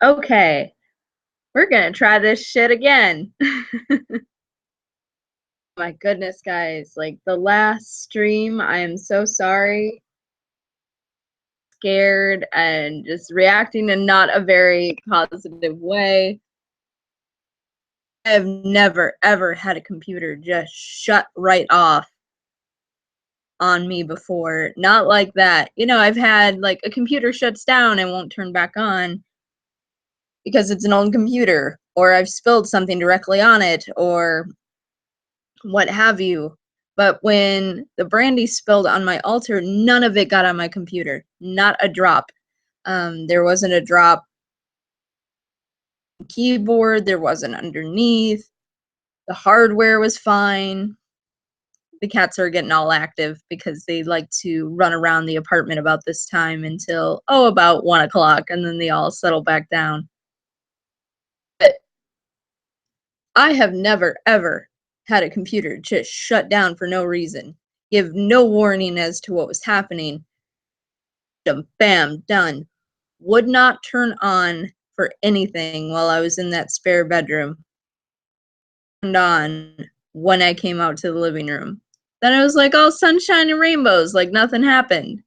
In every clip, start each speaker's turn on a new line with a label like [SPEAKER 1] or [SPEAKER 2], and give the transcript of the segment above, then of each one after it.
[SPEAKER 1] Okay, we're gonna try this shit again. My goodness, guys, like the last stream, I am so sorry. Scared and just reacting in not a very positive way. I have never ever had a computer just shut right off on me before. Not like that. You know, I've had like a computer shuts down and won't turn back on because it's an old computer, or I've spilled something directly on it, or what have you. But when the brandy spilled on my altar, none of it got on my computer. Not a drop. There wasn't a drop keyboard, there wasn't underneath. The hardware was fine. The cats are getting all active because they like to run around the apartment about this time until, about 1 o'clock, and then they all settle back down. But I have never, ever had a computer just shut down for no reason, give no warning as to what was happening. Bam, done. Would not turn on for anything while I was in that spare bedroom. Turned on when I came out to the living room. Then it was like all sunshine and rainbows, like nothing happened.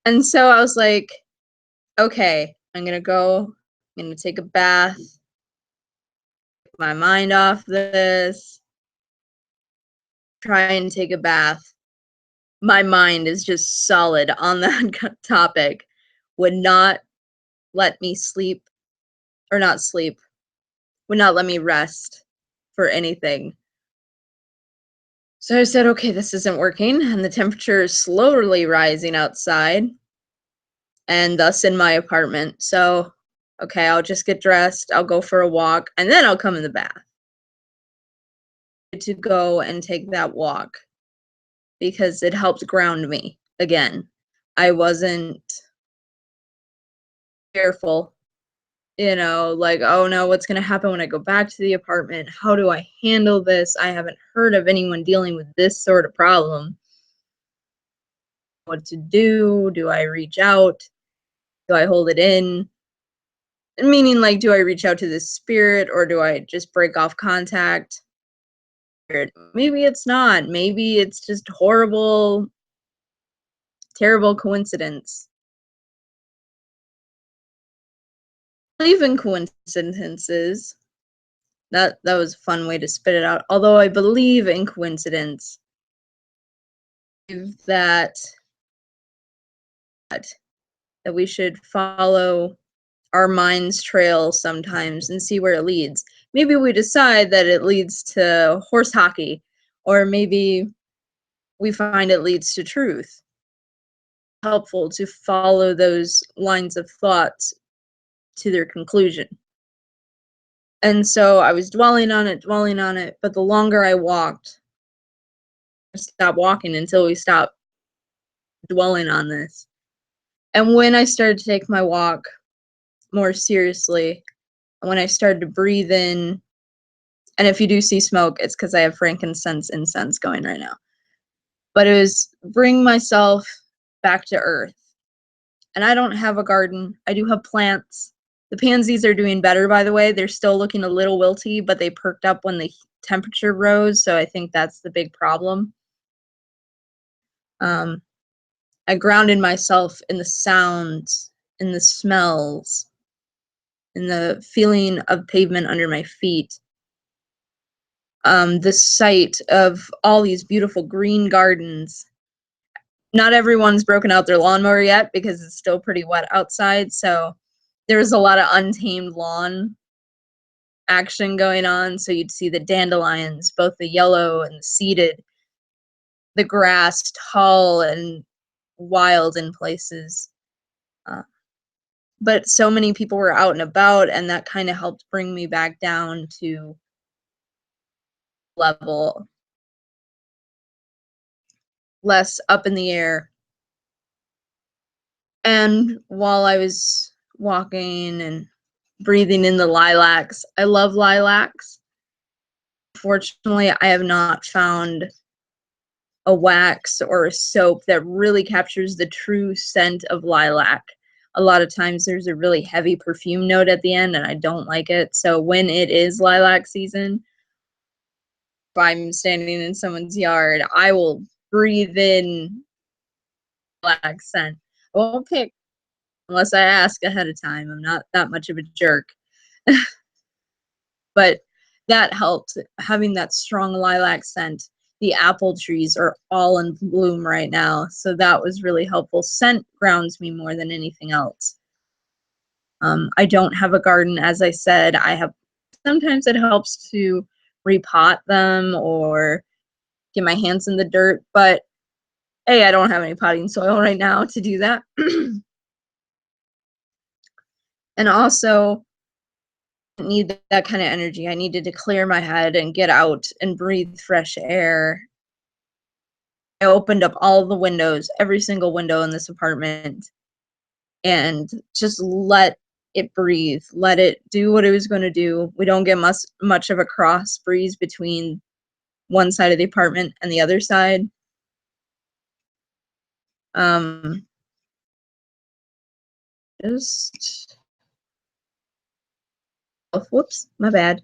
[SPEAKER 1] And so I was like, okay, I'm gonna go, I'm gonna take a bath, get my mind off this, try and take a bath. My mind is just solid on that topic. Would not let me sleep, or not sleep, would not let me rest for anything. So I said, okay, this isn't working, and the temperature is slowly rising outside, and thus in my apartment. So, okay, I'll just get dressed, I'll go for a walk, and then I'll come in the bath. To go and take that walk because it helped ground me again. I wasn't careful, like, oh no, what's going to happen when I go back to the apartment? How do I handle this? I haven't heard of anyone dealing with this sort of problem. What to do? Do I reach out? Do I hold it in? Meaning, like, do I reach out to the spirit, or do I just break off contact? Maybe it's not. Maybe it's just horrible, terrible coincidence. I believe in coincidences. That was a fun way to spit it out. Although I believe in coincidence, that that we should follow our mind's trail sometimes and see where it leads. Maybe we decide that it leads to horse hockey, or maybe we find it leads to truth. Helpful to follow those lines of thought to their conclusion. And so I was dwelling on it, but the longer I walked, I stopped walking until we stopped dwelling on this. And when I started to take my walk more seriously, when I started to breathe in, and if you do see smoke, it's because I have frankincense incense going right now. But it was bring myself back to earth. And I don't have a garden. I do have plants. The pansies are doing better, by the way. They're still looking a little wilty, but they perked up when the temperature rose, so I think that's the big problem. I grounded myself in the sounds, in the smells, in the feeling of pavement under my feet. The sight of all these beautiful green gardens. Not everyone's broken out their lawnmower yet because it's still pretty wet outside, so there's a lot of untamed lawn action going on. So you'd see the dandelions, both the yellow and the seeded, the grass tall and wild in places. But so many people were out and about, and that kind of helped bring me back down to level, less up in the air. And while I was walking and breathing in the lilacs, I love lilacs. Fortunately, I have not found a wax or a soap that really captures the true scent of lilac. a lot of times there's a really heavy perfume note at the end, and I don't like it. So when it is lilac season, if I'm standing in someone's yard, I will breathe in lilac scent. I won't pick unless I ask ahead of time. I'm not that much of a jerk. But that helped, having that strong lilac scent. The apple trees are all in bloom right now, so that was really helpful. Scent grounds me more than anything else. I don't have a garden, as I said. Sometimes it helps to repot them or get my hands in the dirt, but I don't have any potting soil right now to do that. And also, I need that kind of energy. I needed to clear my head and get out and breathe fresh air. I opened up all the windows, every single window in this apartment, and just let it breathe, let it do what it was going to do. We don't get much of a cross breeze between one side of the apartment and the other side. Just, oh, whoops, my bad.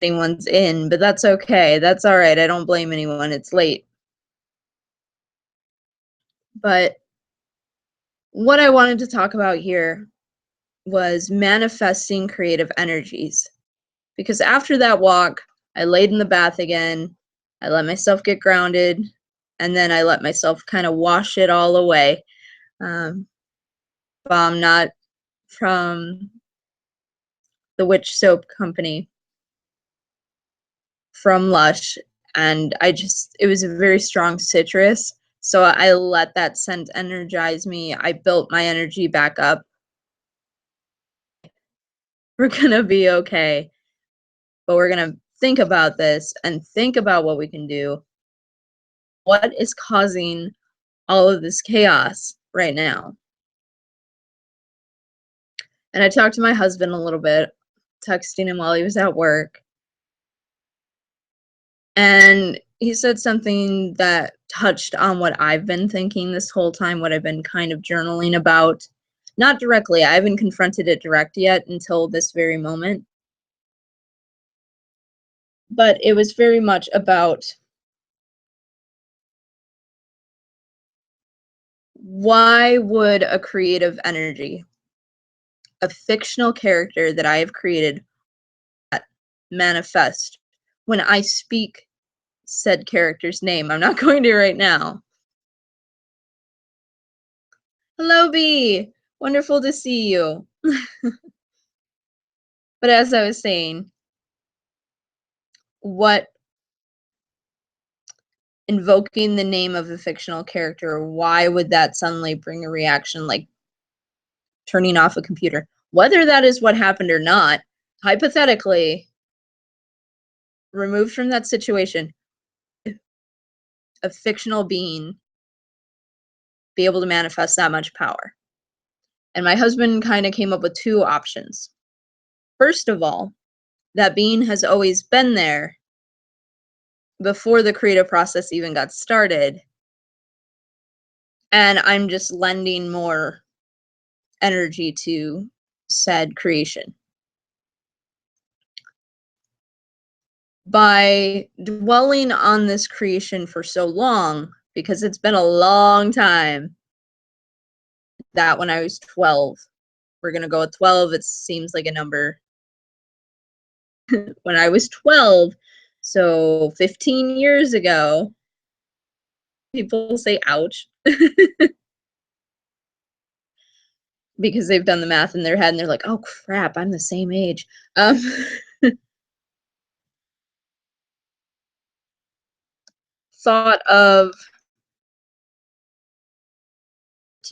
[SPEAKER 1] Anyone's in, but that's okay. That's all right. I don't blame anyone. It's late. But what I wanted to talk about here was manifesting creative energies. Because after that walk, I laid in the bath again. I let myself get grounded, and then I let myself kind of wash it all away. Balm, not from the Witch Soap Company, from Lush, and it was a very strong citrus, so I let that scent energize me. I built my energy back up. We're gonna be okay, but we're gonna think about this and think about what we can do. What is causing all of this chaos right now? And I talked to my husband a little bit, texting him while he was at work. And he said something that touched on what I've been thinking this whole time, what I've been kind of journaling about. Not directly, I haven't confronted it direct yet until this very moment. But it was very much about why would a creative energy, a fictional character that I have created, manifest when I speak said character's name? I'm not going to right now. Hello, B. Wonderful to see you. But as I was saying, what invoking the name of a fictional character, why would that suddenly bring a reaction like turning off a computer? Whether that is what happened or not, hypothetically, removed from that situation, a fictional being be able to manifest that much power. And my husband kind of came up with two options. First of all, that being has always been there before the creative process even got started. And I'm just lending more energy to said creation. By dwelling on this creation for so long, because it's been a long time, that when I was 12, we're going to go with 12, it seems like a number. When I was 12, so 15 years ago, people say ouch because they've done the math in their head and they're like, oh crap, I'm the same age. Thought of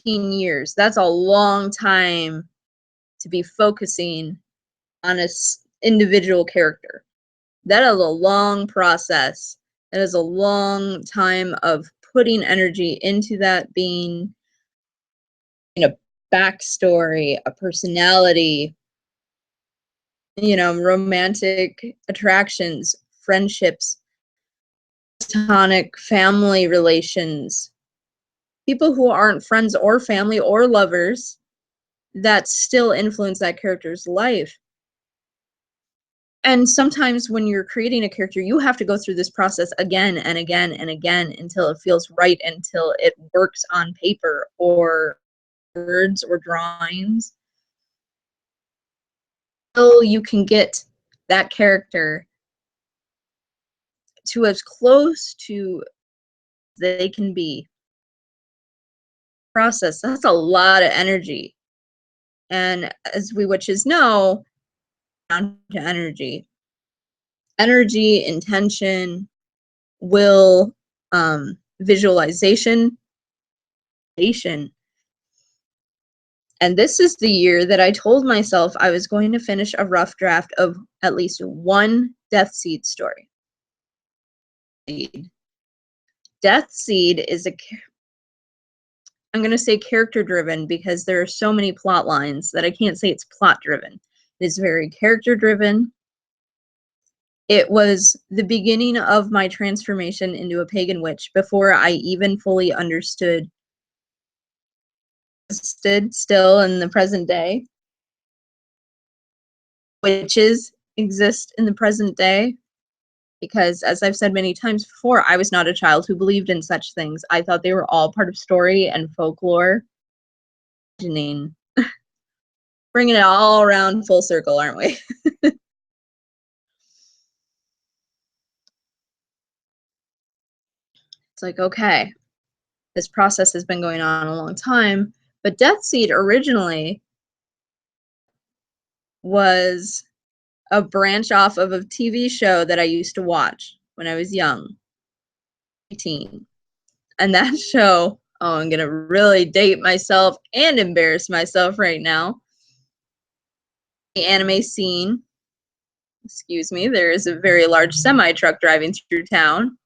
[SPEAKER 1] 15 years. That's a long time to be focusing on an individual character. That is a long process. That is a long time of putting energy into that being, a backstory, a personality, romantic attractions, friendships, platonic family relations, people who aren't friends or family or lovers that still influence that character's life. And sometimes when you're creating a character, you have to go through this process again and again and again until it feels right, until it works on paper or words or drawings. Until you can get that character to as close to they can be. Process, that's a lot of energy. And as we witches know, down to energy. Energy, intention, will, visualization. And this is the year that I told myself I was going to finish a rough draft of at least one Death Seed story. Death Seed is I'm going to say character driven because there are so many plot lines that I can't say it's plot driven. It is very character driven. It was the beginning of my transformation into a pagan witch before I even fully understood still in the present day. Witches exist in the present day because, as I've said many times before, I was not a child who believed in such things. I thought they were all part of story and folklore. Bringing it all around full circle, aren't we? It's like, okay, this process has been going on a long time, but Death Seed originally was a branch off of a TV show that I used to watch when I was young, 18. And that show, oh, I'm gonna really date myself and embarrass myself right now. The anime scene, excuse me, there is a very large semi-truck driving through town.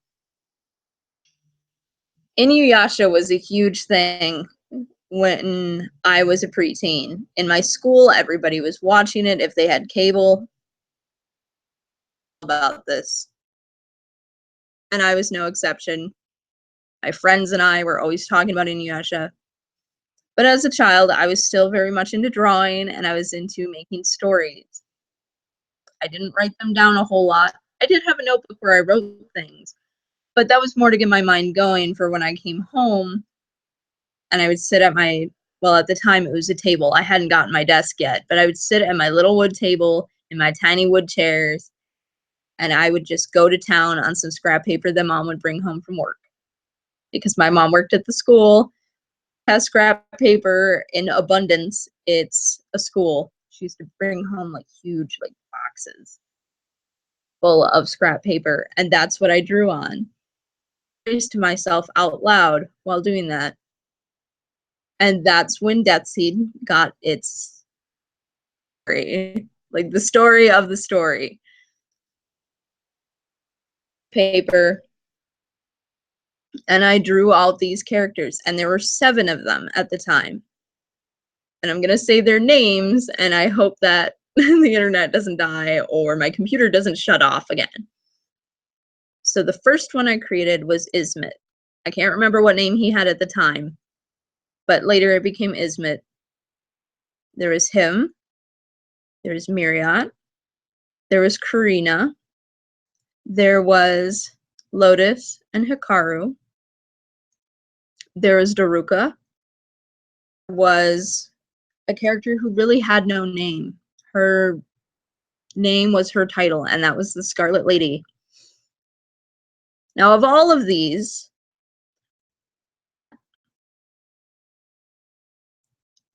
[SPEAKER 1] Inuyasha was a huge thing when I was a preteen. In my school, everybody was watching it if they had cable. About this. And I was no exception. My friends and I were always talking about Inuyasha. But as a child, I was still very much into drawing and I was into making stories. I didn't write them down a whole lot. I did have a notebook where I wrote things, but that was more to get my mind going for when I came home and I would sit at well, at the time it was a table. I hadn't gotten my desk yet, but I would sit at my little wood table in my tiny wood chairs and I would just go to town on some scrap paper that mom would bring home from work. Because my mom worked at the school, has scrap paper in abundance. It's a school. She used to bring home like huge like boxes full of scrap paper, and that's what I drew on. I used to myself out loud while doing that. And that's when Death Seed got its story, like the story of the story. Paper. And I drew out these characters, and there were 7 of them at the time. And I'm going to say their names, and I hope that the internet doesn't die or my computer doesn't shut off again. So the first one I created was Ismet. I can't remember what name he had at the time, but later it became Ismet. There was him. There was Myriad. There was Karina. There was Lotus and Hikaru. There was Daruka. Was a character who really had no name. Her name was her title, and that was the Scarlet Lady. Now, of all of these,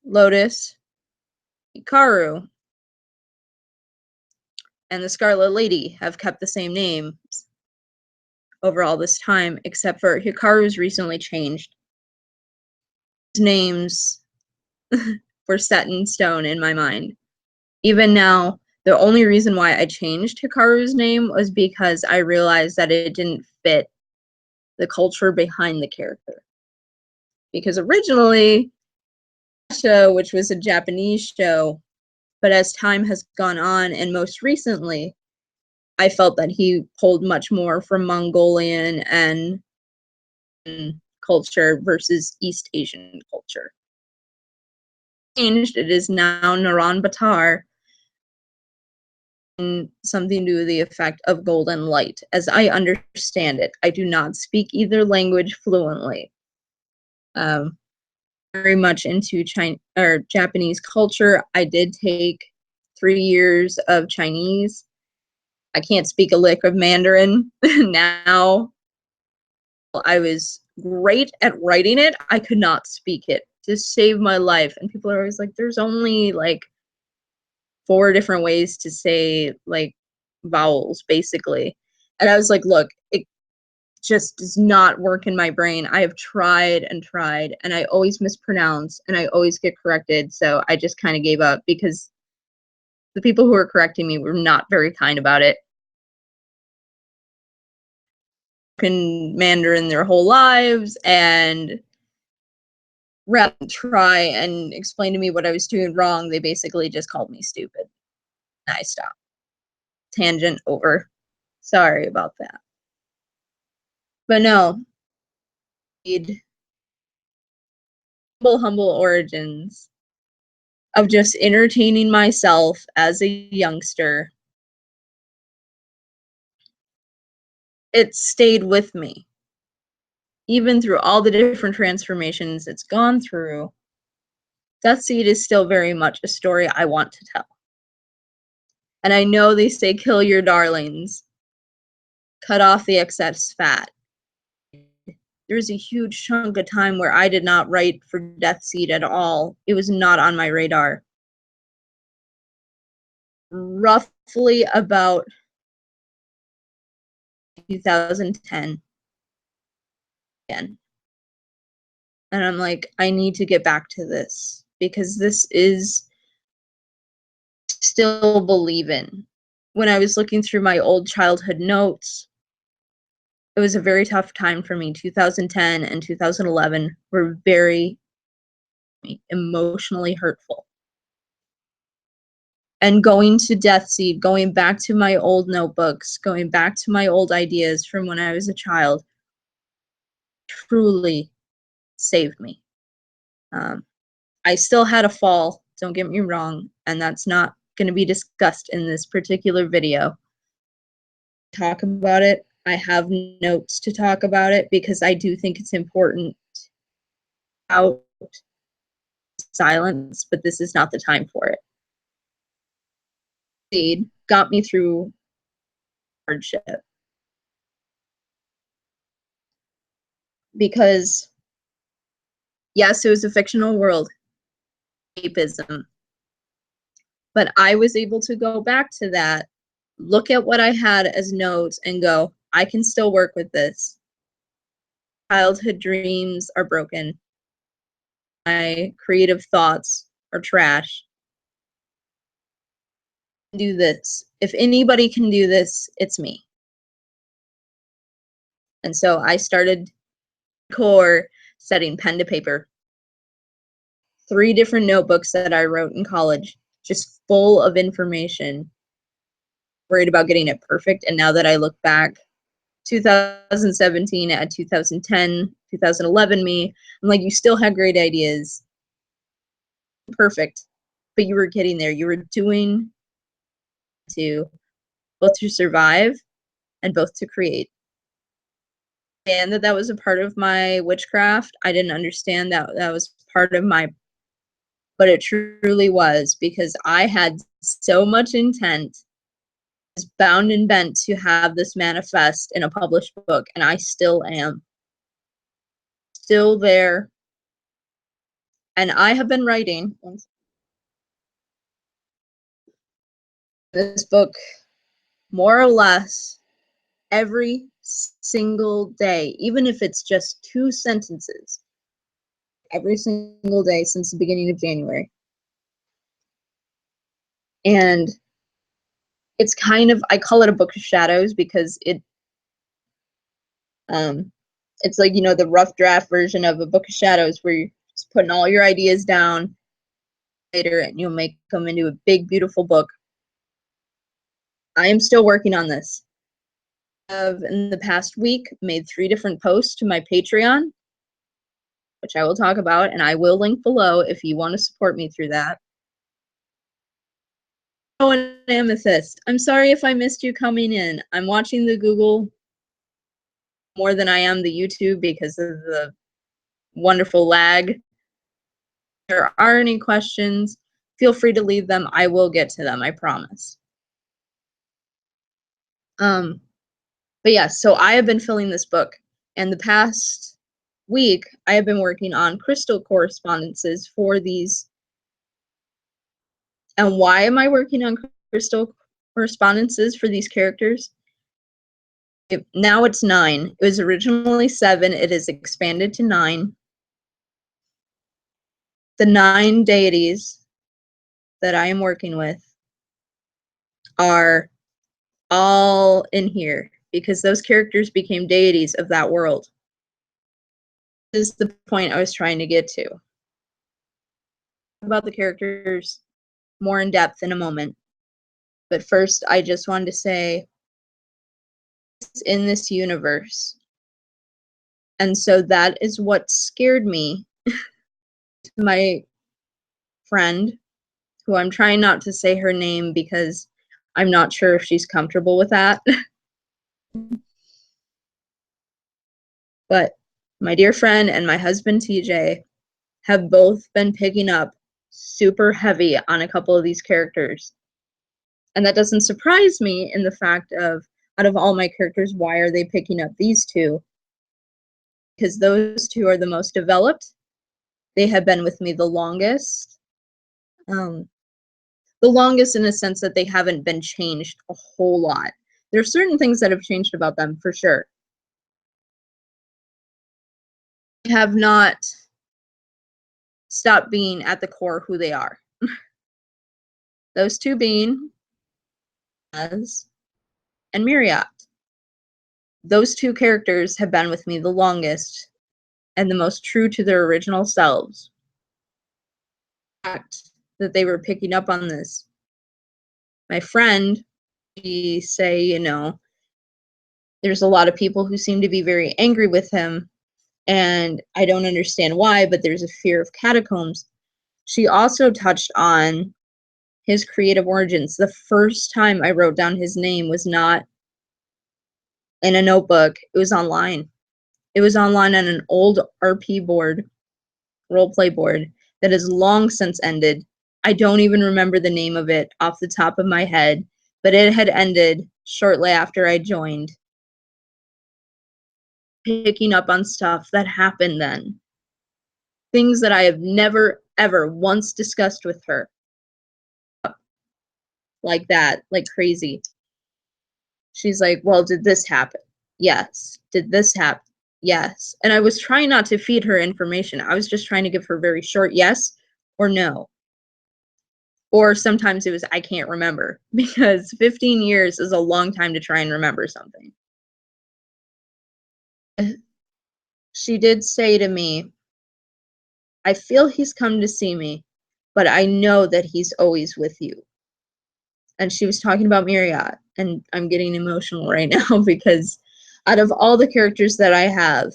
[SPEAKER 1] Lotus, Hikaru, and the Scarlet Lady have kept the same names over all this time, except for Hikaru's recently changed. His names were set in stone in my mind. Even now, the only reason why I changed Hikaru's name was because I realized that it didn't fit the culture behind the character. Because originally, show, which was a Japanese show, but as time has gone on, and most recently, I felt that he pulled much more from Mongolian and culture versus East Asian culture. Changed. It is now Naran Batar, and something to do with the effect of golden light, as I understand it. I do not speak either language fluently. Very much into Japanese culture. I did take 3 years of Chinese. I can't speak a lick of Mandarin now. I was great at writing it. I could not speak it to save my life. And people are always like, there's only like 4 different ways to say like vowels, basically. And I was like, look, it just does not work in my brain. I have tried and tried, and I always mispronounce, and I always get corrected. So I just kind of gave up because the people who were correcting me were not very kind about it. In Mandarin their whole lives, and rather than try and explain to me what I was doing wrong, they basically just called me stupid. I stopped. Tangent over. Sorry about that. But no, humble origins of just entertaining myself as a youngster. It stayed with me. Even through all the different transformations it's gone through, Death Seed is still very much a story I want to tell. And I know they say kill your darlings, cut off the excess fat. There's a huge chunk of time where I did not write for Death Seed at all. It was not on my radar. Roughly about 2010 again. And I'm like, I need to get back to this because this is still believe in. When I was looking through my old childhood notes, it was a very tough time for me. 2010 and 2011 were very emotionally hurtful. And going to Death Seed, going back to my old notebooks, going back to my old ideas from when I was a child, truly saved me. I still had a fall, don't get me wrong, and that's not going to be discussed in this particular video. Talk about it. I have notes to talk about it because I do think it's important out silence, but this is not the time for it. Seed got me through hardship because yes, it was a fictional world, escapism, but I was able to go back to that, look at what I had as notes and go, I can still work with this. Childhood dreams are broken. My creative thoughts are trash. Do this. If anybody can do this, it's me. And so I started setting pen to paper. 3 different notebooks that I wrote in college, just full of information. Worried about getting it perfect. And now that I look back, 2017 at 2010, 2011 me, I'm like, you still had great ideas. Perfect. But you were getting there. You were doing to both to survive and both to create. And that was a part of my witchcraft. I didn't understand that was part of my, but it truly was, because I had so much intent, was bound and bent to have this manifest in a published book, and I still am. Still there. And I have been writing this book more or less every single day, even if it's just 2 sentences, every single day since the beginning of January. And it's kind of, I call it a book of shadows because it's like, you know, the rough draft version of a book of shadows where you're just putting all your ideas down later and you'll make them into a big, beautiful book. I am still working on this. I've, in the past week, made 3 different posts to my Patreon. which I will talk about, and I will link below if you want to support me through that. Oh, and Amethyst, I'm sorry if I missed you coming in. I'm watching the Google more than I am the YouTube because of the wonderful lag. If there are any questions, feel free to leave them. I will get to them, I promise. But yeah, so I have been filling this book, and the past week I have been working on crystal correspondences for these. And why am I working on crystal correspondences for these characters? Now it's 9. It was originally 7. It is expanded to 9. The 9 deities that I am working with are all in here because those characters became deities of that world. This is the point I was trying to get to. About the characters more in depth in a moment. But first, I just wanted to say it's in this universe. And so that is what scared me. My friend, who I'm trying not to say her name because I'm not sure if she's comfortable with that. But my dear friend and my husband TJ have both been picking up super heavy on a couple of these characters. And that doesn't surprise me in the fact of, out of all my characters, why are they picking up these two? Because those two are the most developed. They have been with me the longest. The longest in the sense that they haven't been changed a whole lot. There are certain things that have changed about them for sure. They have not stopped being at the core who they are. Those two being Az and Myriad. Those two characters have been with me the longest and the most true to their original selves. The fact that they were picking up on this. My friend, she say, you know, there's a lot of people who seem to be very angry with him, and I don't understand why, but there's a fear of catacombs. She also touched on his creative origins. The first time I wrote down his name was not in a notebook, it was online. It was online on an old RP board, roleplay board, that has long since ended. I don't even remember the name of it off the top of my head, but it had ended shortly after I joined. Picking up on stuff that happened then. Things that I have never, ever once discussed with her. Like that, like crazy. She's like, well, did this happen? Yes. Did this happen? Yes. And I was trying not to feed her information. I was just trying to give her very short yes or no. Or sometimes it was, I can't remember, because 15 years is a long time to try and remember something. She did say to me, I feel he's come to see me, but I know that he's always with you. And she was talking about Myriad, and I'm getting emotional right now because out of all the characters that I have,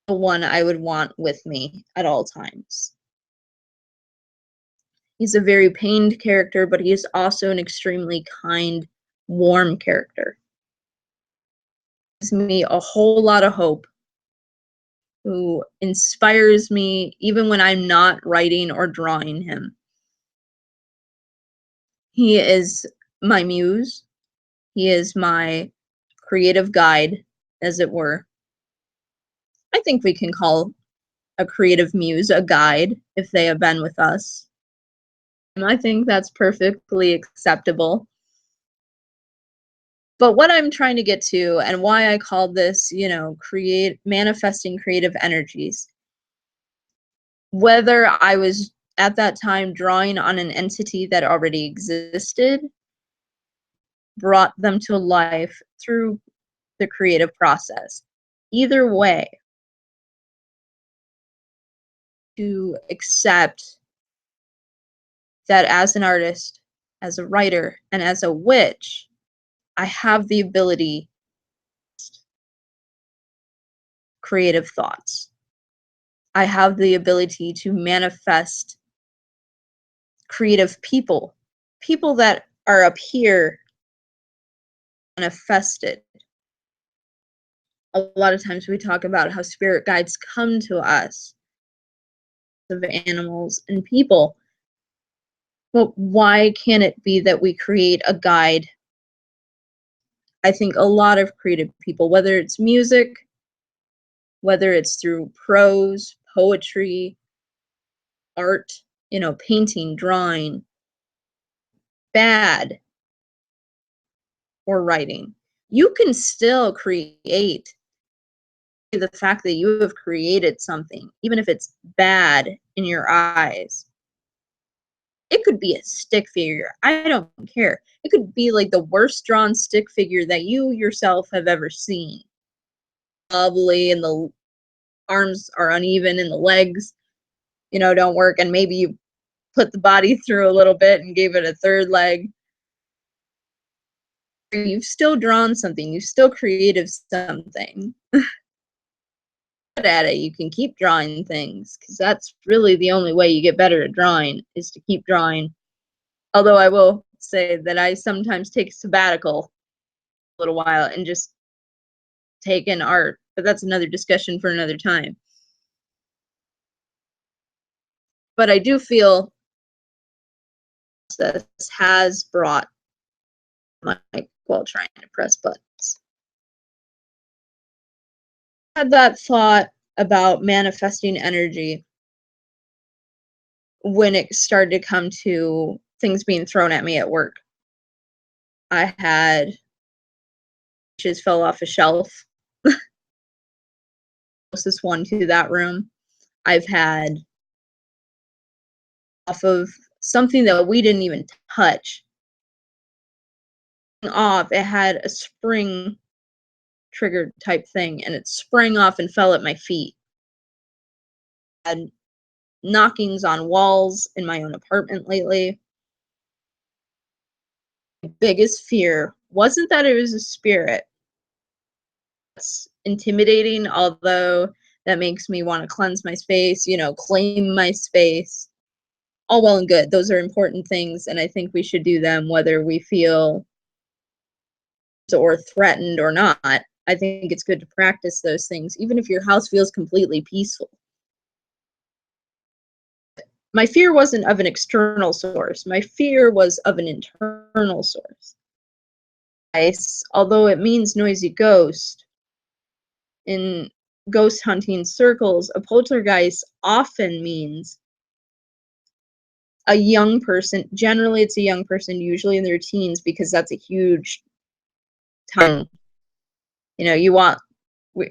[SPEAKER 1] the one I would want with me at all times. He's a very pained character, but he is also an extremely kind, warm character. Gives me a whole lot of hope, who inspires me even when I'm not writing or drawing him. He is my muse. He is my creative guide, as it were. I think we can call a creative muse a guide if they have been with us. And I think that's perfectly acceptable. But what I'm trying to get to, and why I called this, you know, manifesting creative energies, whether I was at that time drawing on an entity that already existed, brought them to life through the creative process. Either way, to accept that as an artist, as a writer, and as a witch, I have the ability to creative thoughts. I have the ability to manifest creative people, people that are up here manifested. A lot of times we talk about how spirit guides come to us, of animals and people. But why can't it be that we create a guide? I think a lot of creative people, whether it's music, whether it's through prose, poetry, art, painting, drawing, bad, or writing, you can still create. The fact that you have created something, even if it's bad in your eyes, it could be a stick figure. I don't care. It could be like the worst drawn stick figure that you yourself have ever seen. Wobbly, and the arms are uneven, and the legs, don't work. And maybe you put the body through a little bit and gave it a third leg. You've still drawn something. You've still created something. Good at it. You can keep drawing things, because that's really the only way you get better at drawing, is to keep drawing. Although I will say that I sometimes take a sabbatical a little while and just take in art, but that's another discussion for another time. But I do feel this has brought my while trying to press buttons. I had that thought about manifesting energy when it started to come to things being thrown at me at work. I had just fell off a shelf. Closest one to that room. I've had off of something that we didn't even touch. Off, it had a spring triggered type thing, and it sprang off and fell at my feet. I had knockings on walls in my own apartment lately. My biggest fear wasn't that it was a spirit. It's intimidating, although that makes me want to cleanse my space, claim my space. All well and good. Those are important things, and I think we should do them whether we feel or threatened or not. I think it's good to practice those things, even if your house feels completely peaceful. My fear wasn't of an external source. My fear was of an internal source. Although it means noisy ghost, in ghost hunting circles, a poltergeist often means a young person. Generally, it's a young person, usually in their teens, because that's a huge time. We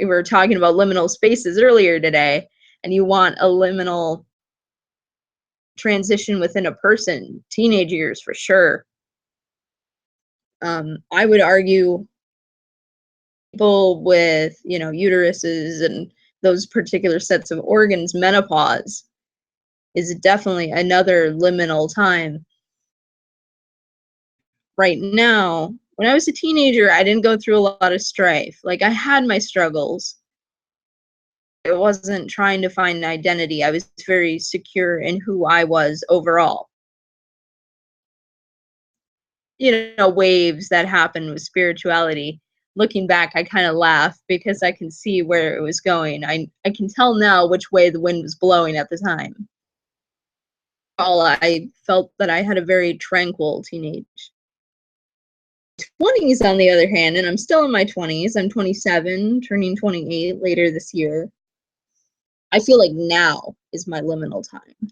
[SPEAKER 1] were talking about liminal spaces earlier today, and you want a liminal transition within a person, teenage years for sure. I would argue people with, uteruses and those particular sets of organs, menopause is definitely another liminal time. Right now, when I was a teenager, I didn't go through a lot of strife. Like, I had my struggles. I wasn't trying to find an identity. I was very secure in who I was overall. Waves that happen with spirituality. Looking back, I kind of laugh because I can see where it was going. I can tell now which way the wind was blowing at the time. I felt that I had a very tranquil teenage. 20s, on the other hand, and I'm still in my 20s. I'm 27, turning 28 later this year. I feel like now is my liminal time. A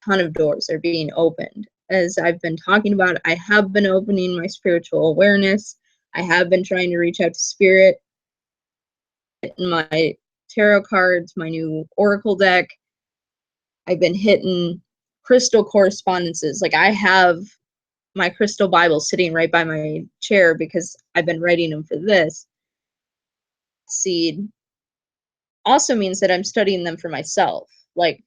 [SPEAKER 1] ton of doors are being opened. As I've been talking about, I have been opening my spiritual awareness. I have been trying to reach out to spirit. In my tarot cards, my new oracle deck, I've been hitting crystal correspondences. Like, I have my crystal Bible sitting right by my chair because I've been writing them for this. Seed also means that I'm studying them for myself. Like,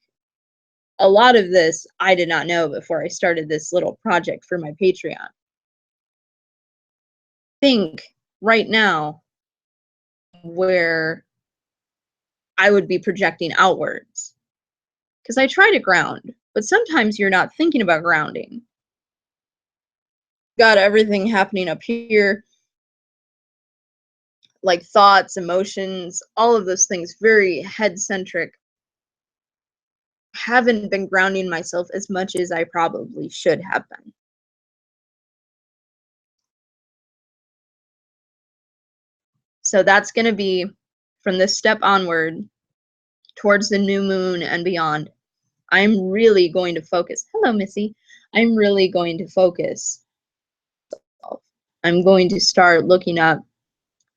[SPEAKER 1] a lot of this I did not know before I started this little project for my Patreon. I think right now where I would be projecting outwards. Because I try to ground, but sometimes you're not thinking about grounding. Got everything happening up here, like thoughts, emotions, all of those things, very head-centric. Haven't been grounding myself as much as I probably should have been. So that's going to be from this step onward towards the new moon and beyond. I'm really going to focus. Hello, Missy. I'm really going to focus. I'm going to start looking up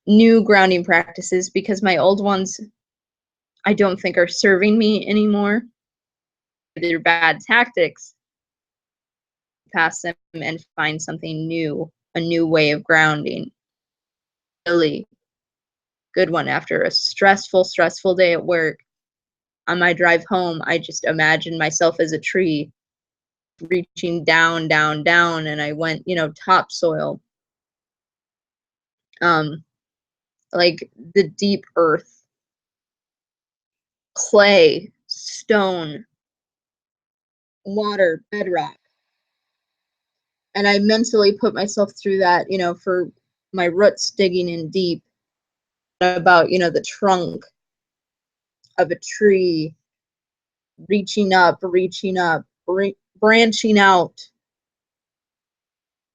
[SPEAKER 1] new grounding practices because my old ones I don't think are serving me anymore. They're bad tactics. Pass them and find something new, a new way of grounding. Really good one after a stressful day at work. On my drive home, I just imagined myself as a tree reaching down, down, down, and I went, topsoil. Like the deep earth, clay, stone, water, bedrock. And I mentally put myself through that, for my roots digging in deep, about, the trunk of a tree, reaching up, branching out,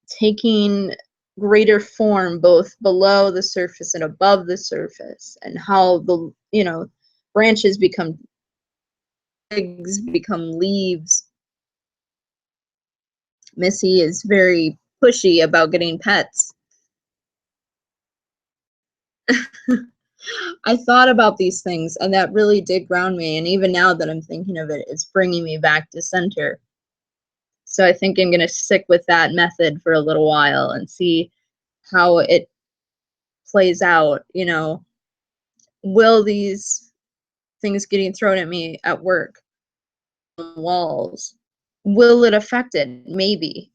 [SPEAKER 1] taking greater form both below the surface and above the surface, and how the, branches become twigs, become leaves. Missy is very pushy about getting pets. I thought about these things, and that really did ground me. And even now that I'm thinking of it, it's bringing me back to center. So I think I'm going to stick with that method for a little while and see how it plays out. Will these things getting thrown at me at work, walls, will it affect it? Maybe.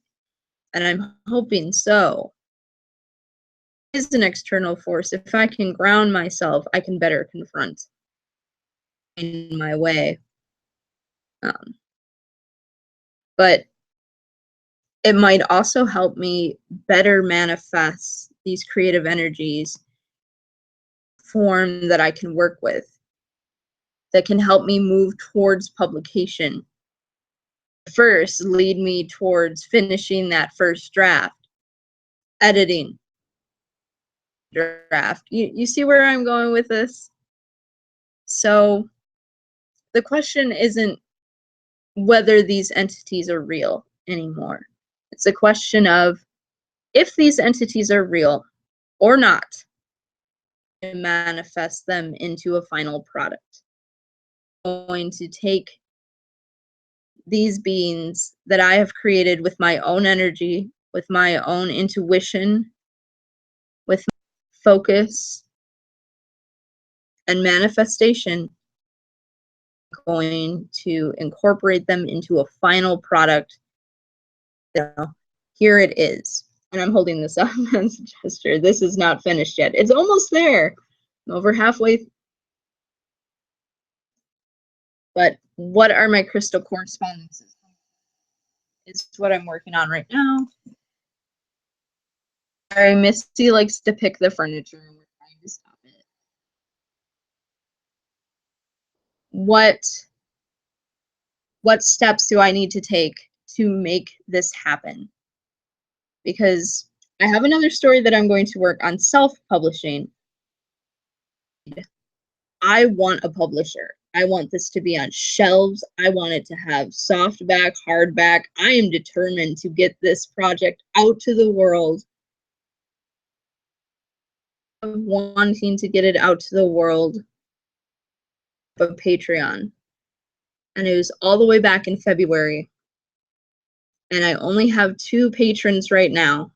[SPEAKER 1] And I'm hoping so. It is an external force. If I can ground myself, I can better confront in my way. But it might also help me better manifest these creative energies form that I can work with, that can help me move towards publication. First, lead me towards finishing that first draft, editing draft. You see where I'm going with this? So the question isn't whether these entities are real anymore. It's a question of if these entities are real or not, and manifest them into a final product. I'm going to take these beings that I have created with my own energy, with my own intuition, with focus and manifestation, going to incorporate them into a final product. Here it is. And I'm holding this up as a gesture. This is not finished yet. It's almost there. I'm over halfway. But what are my crystal correspondences? It's what I'm working on right now. Sorry, Misty likes to pick the furniture and we're trying to stop it. What steps do I need to take to make this happen? Because I have another story that I'm going to work on self-publishing. I want a publisher. I want this to be on shelves. I want it to have softback, hardback. I am determined to get this project out to the world. Wanting to get it out to the world of Patreon. And it was all the way back in February. And I only have 2 patrons right now.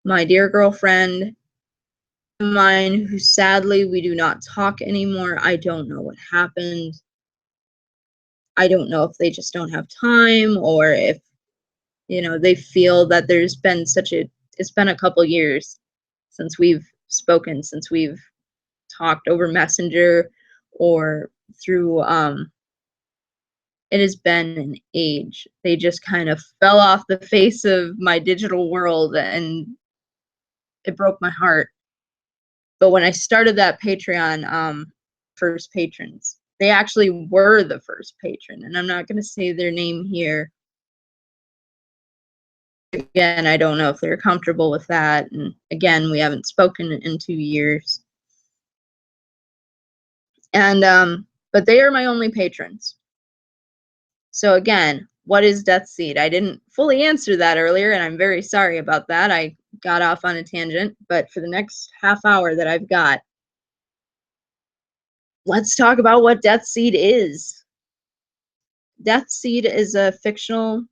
[SPEAKER 1] My dear girlfriend of mine, who sadly we do not talk anymore. I don't know what happened. I don't know if they just don't have time, or if, they feel that there's been it's been a couple years since we've spoken, since we've talked over Messenger, or through it has been an age. They just kind of fell off the face of my digital world, and it broke my heart. But when I started that Patreon, first patrons, they actually were the first patron, and I'm not going to say their name here. Again, I don't know if they're comfortable with that, and again, we haven't spoken in 2 years. And but they are my only patrons. So again, what is Death Seed? I didn't fully answer that earlier, and I'm very sorry about that. I got off on a tangent, but for the next half hour that I've got, let's talk about what Death Seed is. Death Seed is a fictional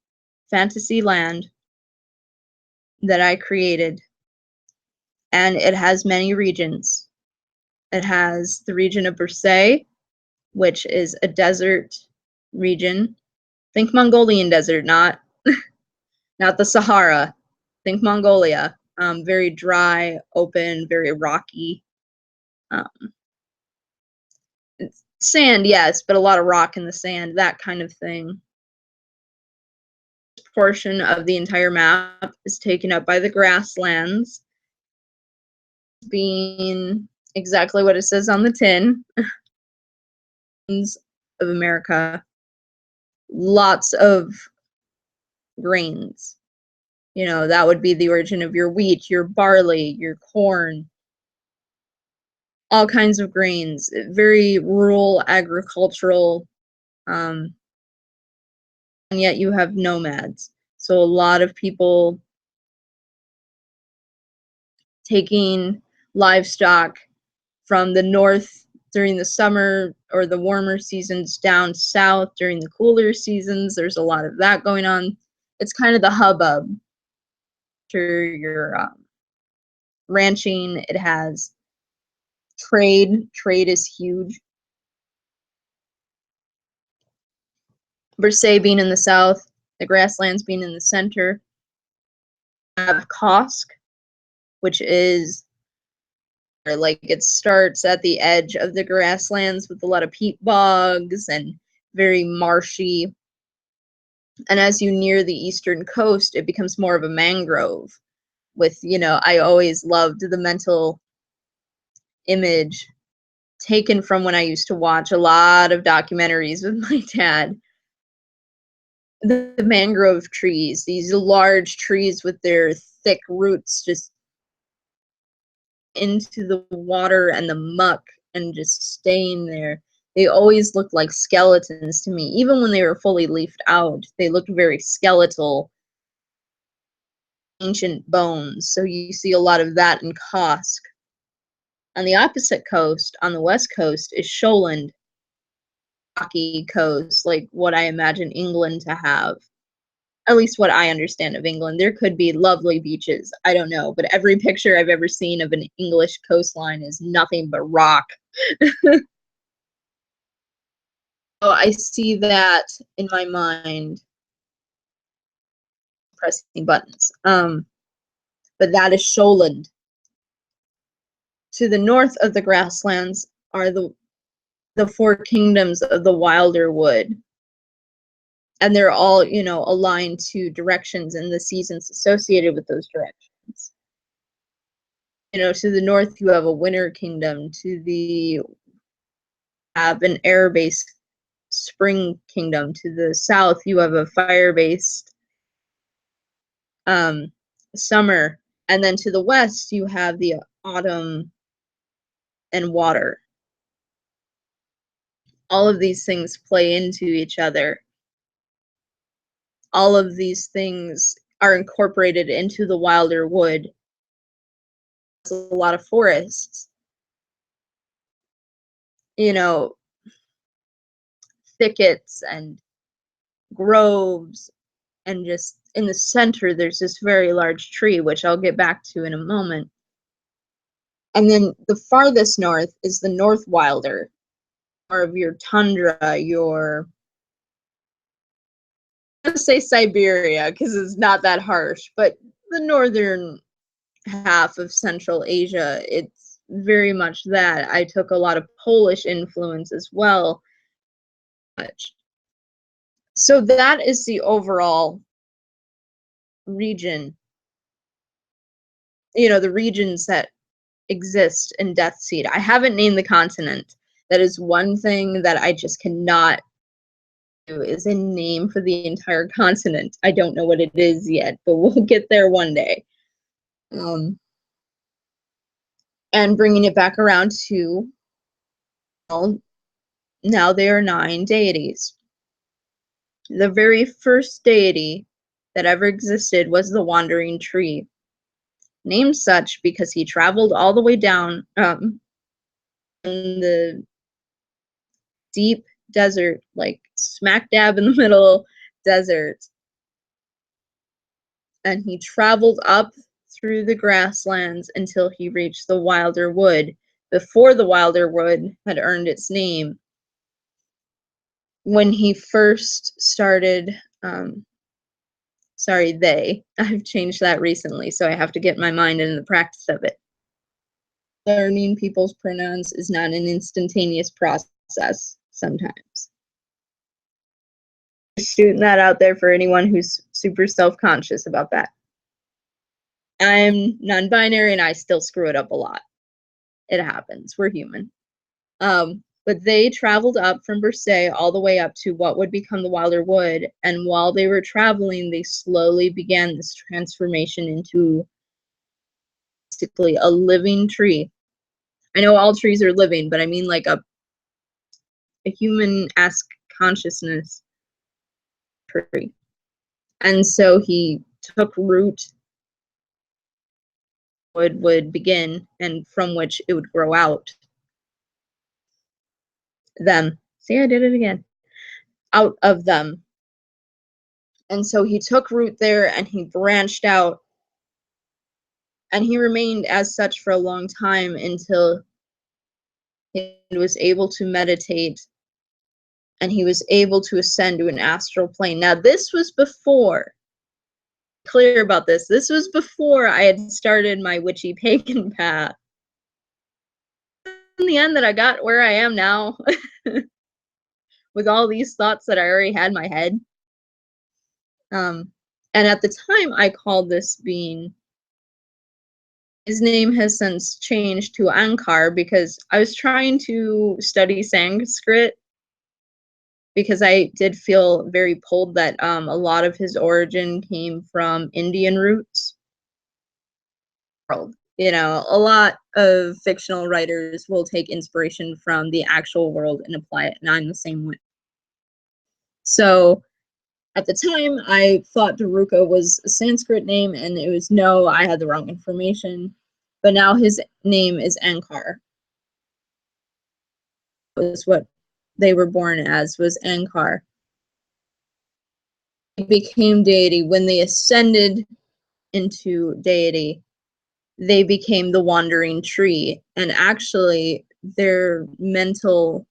[SPEAKER 1] fantasy land that I created, and it has many regions. It has the region of Bersay, which is a desert region. Think Mongolian desert, not the Sahara. Think Mongolia. Very dry, open, very rocky. Sand, yes, but a lot of rock in the sand, that kind of thing. This portion of the entire map is taken up by the grasslands, being exactly what it says on the tin. Of America. Lots of grains. You know, that would be the origin of your wheat, your barley, your corn, all kinds of grains. Very rural, agricultural, and yet you have nomads. So a lot of people taking livestock from the north during the summer or the warmer seasons down south during the cooler seasons. There's a lot of that going on. It's kind of the hubbub to your ranching. It has trade. Trade is huge. Bersay being in the south, the grasslands being in the center. I have Kosk, which is like it starts at the edge of the grasslands with a lot of peat bogs and very marshy. And as you near the eastern coast, it becomes more of a mangrove with, you know, I always loved the mental image taken from when I used to watch a lot of documentaries with my dad. The mangrove trees, these large trees with their thick roots just into the water and the muck and just staying there. They always looked like skeletons to me. Even when they were fully leafed out, they looked very skeletal, ancient bones. So you see a lot of that in Kosk. On the opposite coast, on the west coast, is Sholand, rocky coast, like what I imagine England to have. At least what I understand of England. There could be lovely beaches, I don't know, but every picture I've ever seen of an English coastline is nothing but rock. So I see that in my mind, pressing buttons. But that is Sholand. To the north of the grasslands are the four kingdoms of the Wilder Wood. And they're all, you know, aligned to directions and the seasons associated with those directions. You know, to the north you have a winter kingdom. To the have an air-based spring kingdom. To the south you have a fire-based summer. And then to the west you have the autumn and water. All of these things play into each other. All of these things are incorporated into the Wilder Wood. There's a lot of forests. You know, thickets and groves, and just in the center there's this very large tree, which I'll get back to in a moment. And then the farthest north is the North Wilder, or of your tundra, your, I'm gonna say Siberia because it's not that harsh, but the northern half of Central Asia, it's very much that. I took a lot of Polish influence as well. So that is the overall region, the regions that exist in Death Seed. I haven't named the continent. That is one thing that I just cannot do, is a name for the entire continent. I don't know what it is yet, but we'll get there one day. And bringing it back around to, well, now there are 9 deities. The very first deity that ever existed was the Wandering Tree, named such because he traveled all the way down in the deep desert, like smack dab in the middle desert, and he traveled up through the grasslands until he reached the Wilder Wood, before the Wilder Wood had earned its name. When he first started, I've changed that recently, so I have to get my mind in the practice of it. Learning people's pronouns is not an instantaneous process sometimes. Just shooting that out there for anyone who's super self-conscious about that. I'm non-binary and I still screw it up a lot. It happens. We're human. But they traveled up from Bersay all the way up to what would become the Wilder Wood, and while they were traveling, they slowly began this transformation into basically a living tree. I know all trees are living, but I mean like a human-esque consciousness tree. And so he took root, would begin, and from which it would grow out. Them. See, I did it again. Out of them. And so he took root there and he branched out, and he remained as such for a long time until he was able to meditate and he was able to ascend to an astral plane. Now, this was before, clear about this, this was before I had started my witchy pagan path. In the end, that I got where I am now with all these thoughts that I already had in my head. And at the time, I called this being, his name has since changed to Ankar, because I was trying to study Sanskrit, because I did feel very pulled that a lot of his origin came from Indian roots. You know, a lot of fictional writers will take inspiration from the actual world and apply it, and I'm the same way. So at the time, I thought Daruka was a Sanskrit name, and it was no, I had the wrong information. But now his name is Ankar. Was what they were born as, was Ankar. He became deity. When they ascended into deity, they became the Wandering Tree. And actually, their mental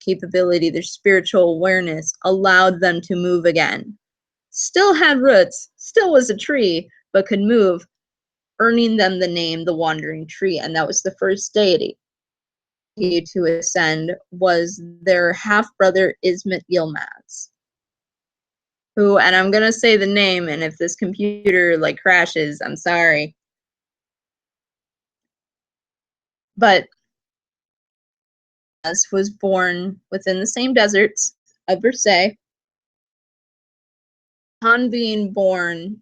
[SPEAKER 1] capability, their spiritual awareness, allowed them to move again. Still had roots, still was a tree, but could move, earning them the name the Wandering Tree. And that was the first deity to ascend, was their half-brother Ismet Yilmaz, who, and I'm gonna say the name, and if this computer like crashes, I'm sorry, but was born within the same deserts of Bersay. Upon being born,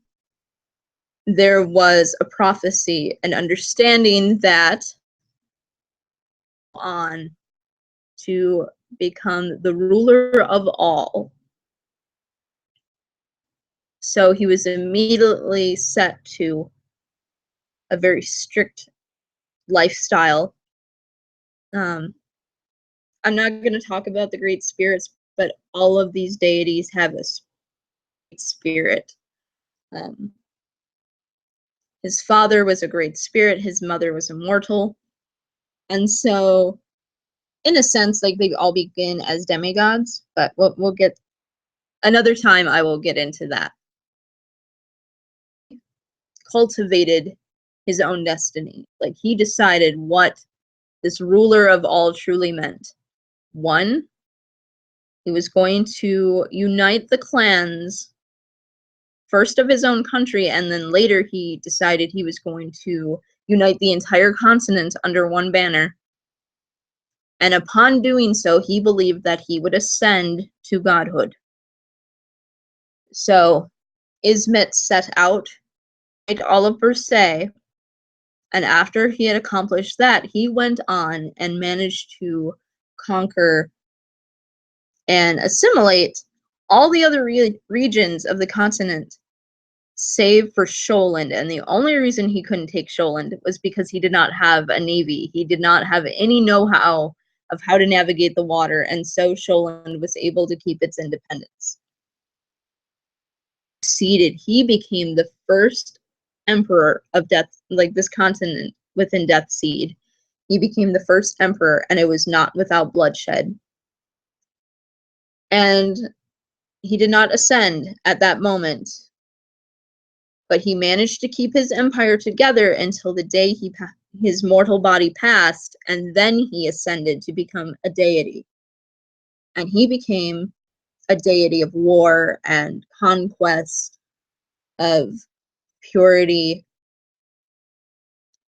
[SPEAKER 1] there was a prophecy, an understanding that on to become the ruler of all. So he was immediately set to a very strict lifestyle. I'm not going to talk about the great spirits, but all of these deities have a spirit. His father was a great spirit, his mother was immortal. And so, in a sense, like, they all begin as demigods, but we'll get, another time I will get into that. Cultivated his own destiny. Like, he decided what this ruler of all truly meant. One, he was going to unite the clans, first of his own country, and then later he decided he was going to unite the entire continent under one banner. And upon doing so, he believed that he would ascend to godhood. So Ismet set out to fight all of Bersay, and after he had accomplished that, he went on and managed to conquer and assimilate all the other regions of the continent, save for Sholand. And the only reason he couldn't take Sholand was because he did not have a navy. He did not have any know-how of how to navigate the water, and so Sholand was able to keep its independence. He became the first emperor of this continent within Death Seed. He became the first emperor, and it was not without bloodshed. And he did not ascend at that moment, but he managed to keep his empire together until the day his mortal body passed, and then he ascended to become a deity. And he became a deity of war and conquest, of purity.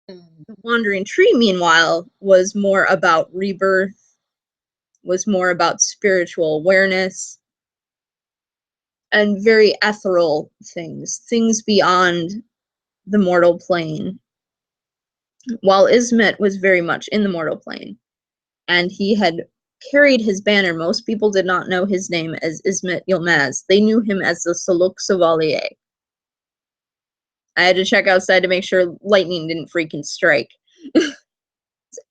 [SPEAKER 1] The Wandering Tree, meanwhile, was more about rebirth, was more about spiritual awareness, and very ethereal things beyond the mortal plane. While Ismet was very much in the mortal plane, and he had carried his banner, most people did not know his name as Ismet Yilmaz. They knew him as the Saluk Chevalier. I had to check outside to make sure lightning didn't freaking strike.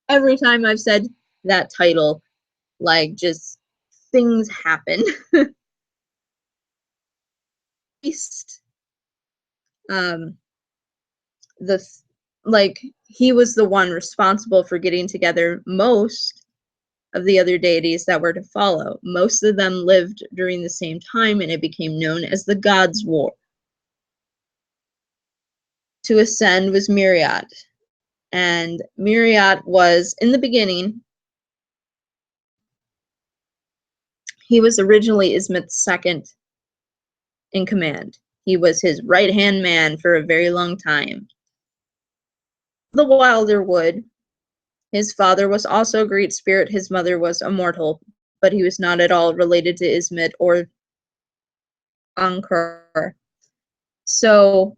[SPEAKER 1] Every time I've said that title, like, just things happen. He was the one responsible for getting together most of the other deities that were to follow. Most of them lived during the same time, and it became known as the Gods' War. To ascend was Myriad, and Myriad was, in the beginning, he was originally Ismet's second in command. He was his right-hand man for a very long time. The Wilder Wood, his father was also a great spirit, his mother was immortal, but he was not at all related to Ismet or Ankar. So,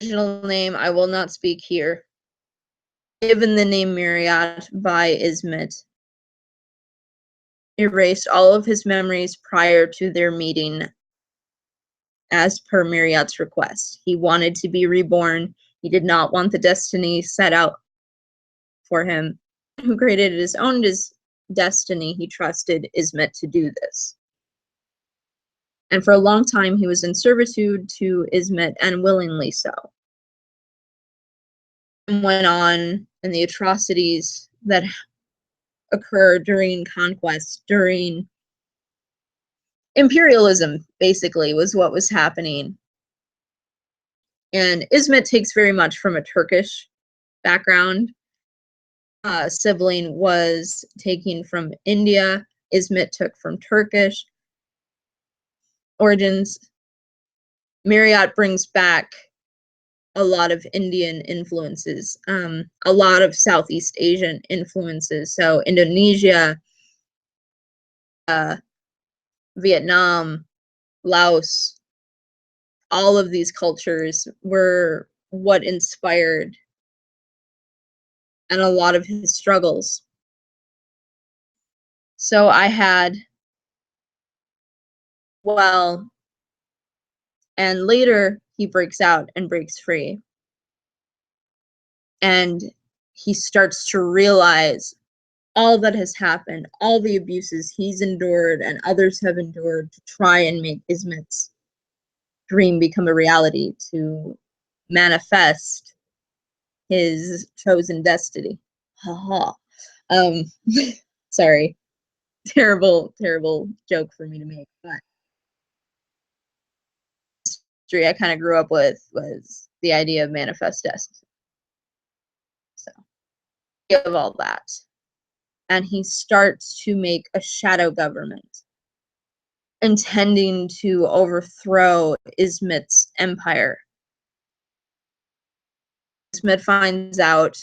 [SPEAKER 1] original name I will not speak here. Given the name Myriad by Ismet, erased all of his memories prior to their meeting as per Myriad's request. He wanted to be reborn. He did not want the destiny set out for him. Who created his own destiny, he trusted Ismet to do this. And for a long time, he was in servitude to Ismet, and willingly so. And went on, and the atrocities that occurred during conquest, during imperialism, basically, was what was happening. And Ismet takes very much from a Turkish background. Sibling was taken from India. Ismet took from Turkish origins. Myriad brings back a lot of Indian influences, a lot of Southeast Asian influences. So Indonesia, Vietnam, Laos, all of these cultures were what inspired and a lot of his struggles. So I had, and later he breaks out and breaks free. And he starts to realize all that has happened, all the abuses he's endured and others have endured to try and make Ismet's dream become a reality, to manifest his chosen destiny. Haha. Sorry. Terrible joke for me to make, but history I kind of grew up with was the idea of manifest destiny. So, of all that. And he starts to make a shadow government, intending to overthrow Ismit's empire. Ismit finds out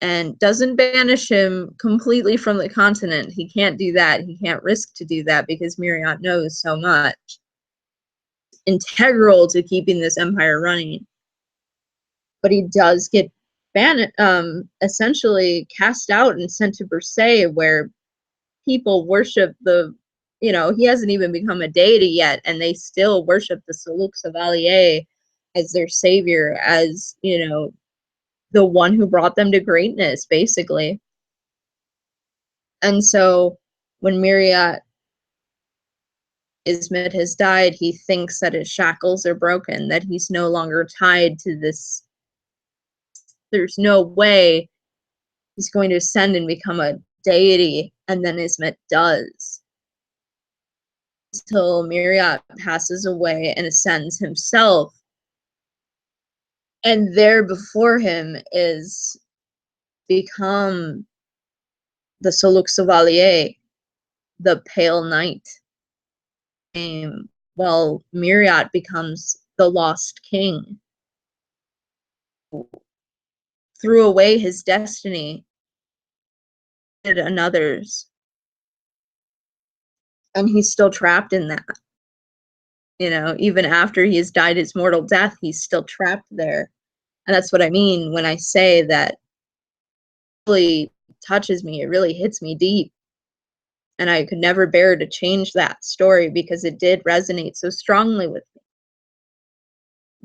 [SPEAKER 1] and doesn't banish him completely from the continent. He can't do that. He can't risk to do that because Miriat knows so much. Integral to keeping this empire running. But he does get banned, essentially cast out and sent to Versailles, where people worship he hasn't even become a deity yet, and they still worship the Suluk Chevalier as their savior, as, the one who brought them to greatness, basically. And so when Miriat Ismit has died, he thinks that his shackles are broken, that he's no longer tied to this. There's no way he's going to ascend and become a deity, and then Ismit does. Until Miriat passes away and ascends himself. And there before him is become the Suluk Chevalier, the Pale Knight. While Miriat becomes the Lost King. Threw away his destiny and another's. And he's still trapped in that. Even after he has died his mortal death, he's still trapped there. And that's what I mean when I say that it really touches me. It really hits me deep. And I could never bear to change that story because it did resonate so strongly with me.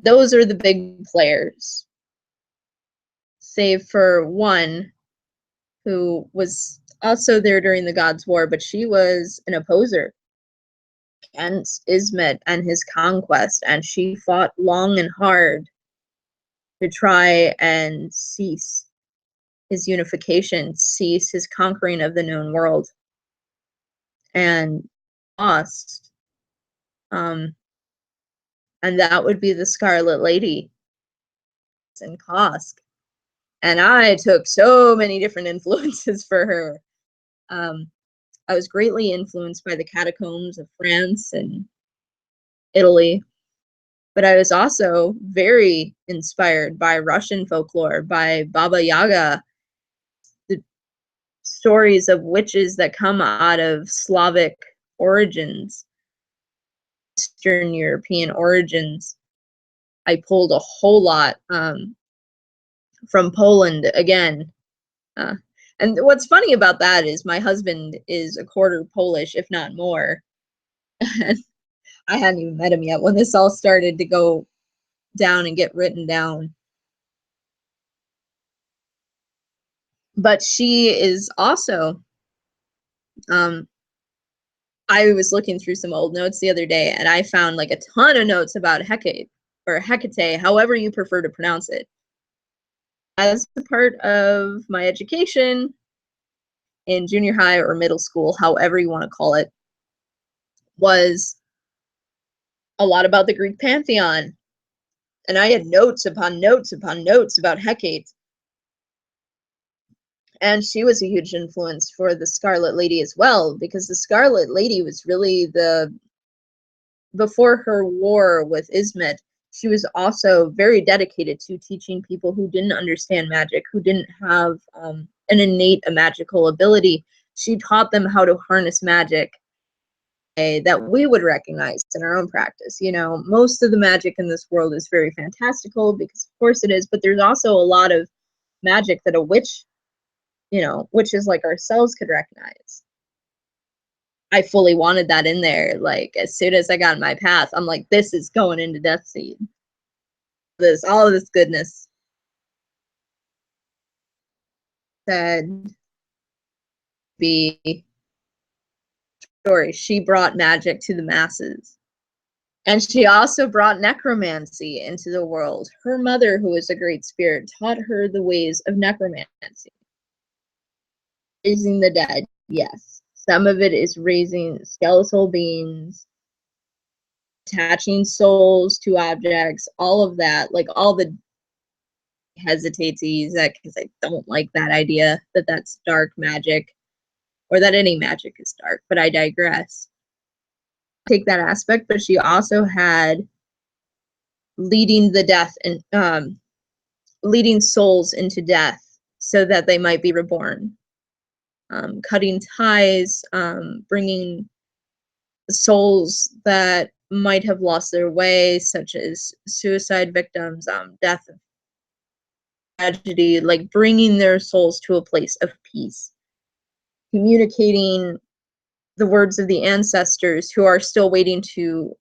[SPEAKER 1] Those are the big players. Save for one who was also there during the Gods' War, but she was an opposer against Ismet and his conquest, and she fought long and hard to try and cease his unification, cease his conquering of the known world, and lost. And that would be the Scarlet Lady in Kosk. And I took so many different influences for her. I was greatly influenced by the catacombs of France and Italy, but I was also very inspired by Russian folklore, by Baba Yaga, the stories of witches that come out of Slavic origins, Eastern European origins. I pulled a whole lot from Poland again. And what's funny about that is my husband is a quarter Polish, if not more. I hadn't even met him yet when this all started to go down and get written down. But she is also, I was looking through some old notes the other day, and I found like a ton of notes about Hecate, or Hecate, however you prefer to pronounce it. As a part of my education in junior high or middle school, however you want to call it, was a lot about the Greek pantheon. And I had notes upon notes upon notes about Hecate. And she was a huge influence for the Scarlet Lady as well, because the Scarlet Lady was really before her war with Ismet, she was also very dedicated to teaching people who didn't understand magic, who didn't have an innate magical ability. She taught them how to harness magic that we would recognize in our own practice. Most of the magic in this world is very fantastical, because of course it is, but there's also a lot of magic that a witch, witches like ourselves could recognize. I fully wanted that in there. Like, as soon as I got in my path, I'm like, this is going into Deathseed. All of this goodness. Said be story. She brought magic to the masses. And she also brought necromancy into the world. Her mother, who was a great spirit, taught her the ways of necromancy. Raising the dead, yes. Some of it is raising skeletal beings attaching souls to objects, all of that, like all the hesitate to use that because I don't like that idea that that's dark magic or that any magic is dark, but I digress. Take that aspect, but she also had leading the death and leading souls into death so that they might be reborn. Cutting ties, bringing souls that might have lost their way, such as suicide victims, death, tragedy, like bringing their souls to a place of peace, communicating the words of the ancestors who are still waiting to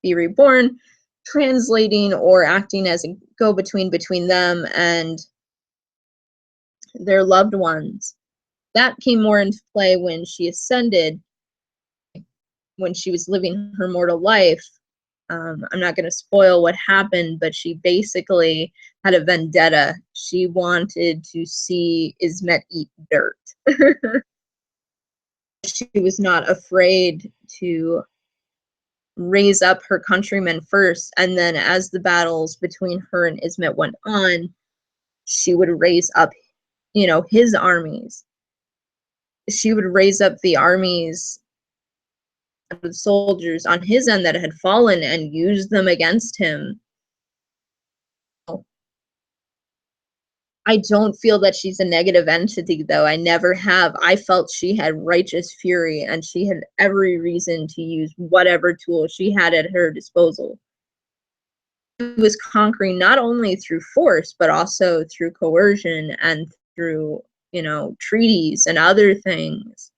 [SPEAKER 1] be reborn, translating or acting as a go-between between them and their loved ones. That came more into play when she ascended, when she was living her mortal life. I'm not going to spoil what happened, but she basically had a vendetta. She wanted to see Ismet eat dirt. She was not afraid to raise up her countrymen first, and then as the battles between her and Ismet went on, she would raise up, his armies. She would raise up the armies of the soldiers on his end that had fallen and use them against him. I don't feel that she's a negative entity, though. I never have. I felt she had righteous fury, and she had every reason to use whatever tool she had at her disposal. She was conquering not only through force, but also through coercion and through, treaties and other things.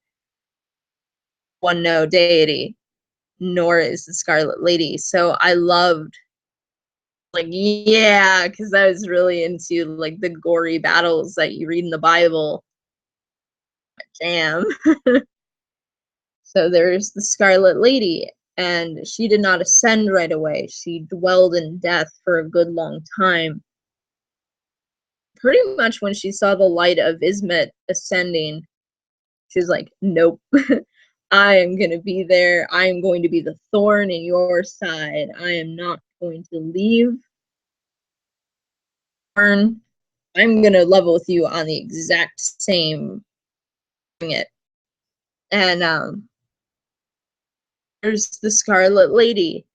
[SPEAKER 1] One no deity, nor is the Scarlet Lady. So I loved, because I was really into like the gory battles that you read in the Bible. Damn. So there's the Scarlet Lady, and she did not ascend right away. She dwelled in death for a good long time. Pretty much when she saw the light of Ismet ascending, she was like, nope. I am going to be there. I am going to be the thorn in your side. I am not going to leave. I'm going to level with you on the exact same it. And there's the Scarlet Lady.